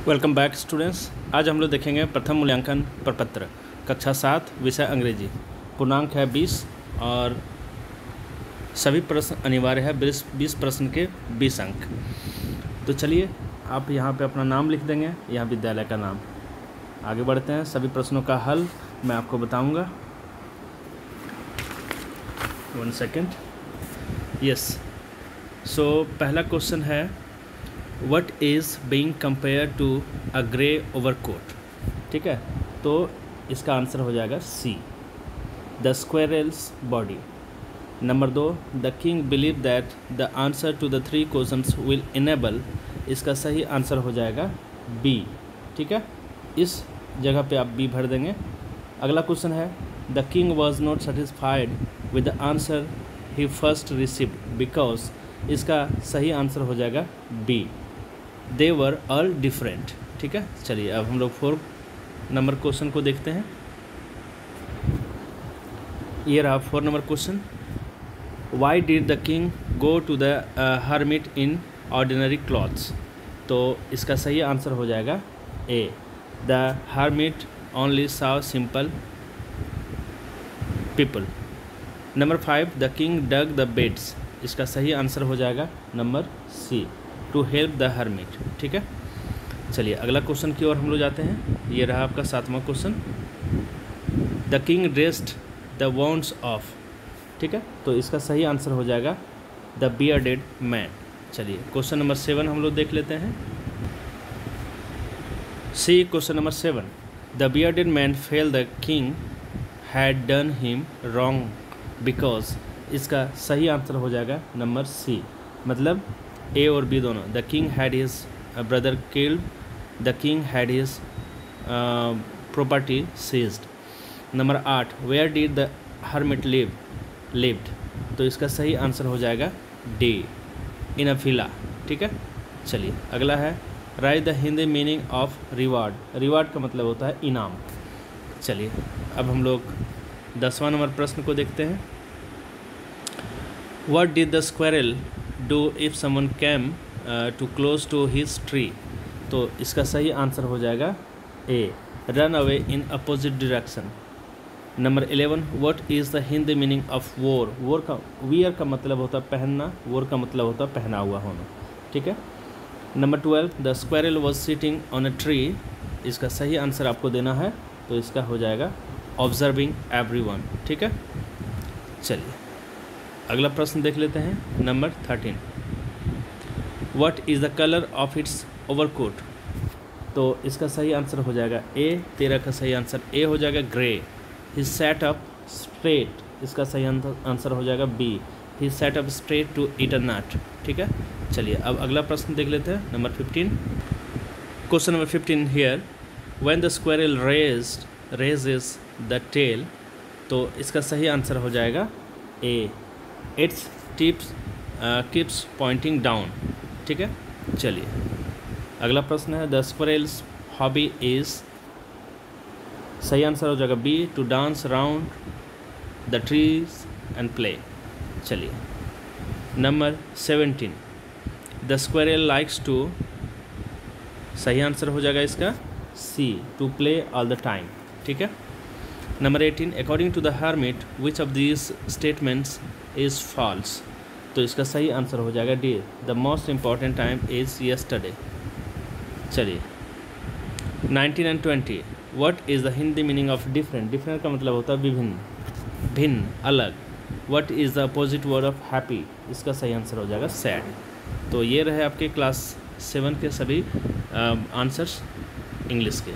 Welcome back students. आज हम लोग देखेंगे प्रथम मूल्यांकन प्रपत्र कक्षा 7 विषय अंग्रेजी। पूर्णांक है 20 और सभी प्रश्न अनिवार्य है। 20 प्रश्न के 20 अंक। तो चलिए आप यहाँ पे अपना नाम लिख देंगे, यहाँ विद्यालय का नाम। आगे बढ़ते हैं। सभी प्रश्नों का हल मैं आपको बताऊँगा। 1 सेकेंड। यस, सो पहला क्वेश्चन है What is being compared to a grey overcoat? ठीक है, तो इसका आंसर हो जाएगा C, the squirrel's body। Number 2, the king believed that the answer to the 3 questions will enable। इसका सही आंसर हो जाएगा B। ठीक है, इस जगह पे आप B भर देंगे। अगला क्वेश्चन है the king was not satisfied with the answer he first received because। इसका सही आंसर हो जाएगा B, they were all different. ठीक है, चलिए अब हम लोग 4 नंबर क्वेश्चन को देखते हैं। ये रहा 4 number question. Why did the king go to the hermit in ordinary clothes? तो इसका सही आंसर हो जाएगा A, the hermit only saw simple people. Number 5, the king dug the beds. इसका सही आंसर हो जाएगा number C, to help the hermit. ठीक है, चलिए अगला क्वेश्चन की ओर हम लोग जाते हैं। ये रहा आपका 7वां question. The king dressed the wounds of. ठीक है, तो इसका सही आंसर हो जाएगा द बियर्डेड मैन। चलिए क्वेश्चन नंबर 7 हम लोग देख लेते हैं। See question number 7, the bearded man felt the king had done him wrong because. इसका सही आंसर हो जाएगा नंबर सी, मतलब ए और बी दोनों। The king had his brother killed, the king had his property seized. Number 8, where did the hermit lived. तो इसका सही आंसर हो जाएगा डी, इन अ विला। ठीक है, चलिए अगला है right the Hindi meaning of reward. Reward का मतलब होता है इनाम। चलिए अब हम लोग 10वां नंबर प्रश्न को देखते हैं। What did the squirrel do if someone came too close to his tree. तो इसका सही आंसर हो जाएगा A, run away in opposite direction. Number 11, what is the Hindi meaning of war. War का वियर का मतलब होता है पहनना, वोर का मतलब होता है पहना हुआ होना। ठीक है, number 12, the squirrel was sitting on a tree. इसका सही आंसर आपको देना है, तो इसका हो जाएगा ऑब्जर्विंग एवरीवन। ठीक है, चलिए अगला प्रश्न देख लेते हैं। Number 13, what is the colour of its overcoat. तो इसका सही आंसर हो जाएगा ए। 13 का सही आंसर ए हो जाएगा grey. He set up straight. इसका सही आंसर हो जाएगा B, he set up straight to eat a nut. ठीक है, चलिए अब अगला प्रश्न देख लेते हैं। Number 15, question number 15 here, when the squirrel raises the tail. तो इसका सही आंसर हो जाएगा A, it's keeps pointing down. ठीक है, चलिए अगला प्रश्न है द स्क्वायरल्स हॉबी इज। सही आंसर हो जाएगा B, to dance around the trees and play. चलिए number 17, the squirrel likes to. सही आंसर हो जाएगा इसका C, to play all the time. ठीक है, number 18, according to the hermit which of these statements is false. तो इसका सही आंसर हो जाएगा D, the most important time is yesterday. चलिए 19 and 20, what is the Hindi meaning of different. Different का मतलब होता है विभिन्न, भिन्न, अलग। What is the opposite word of happy. इसका सही आंसर हो जाएगा सैड। तो ये रहे आपके क्लास 7 के सभी आंसर्स इंग्लिश के।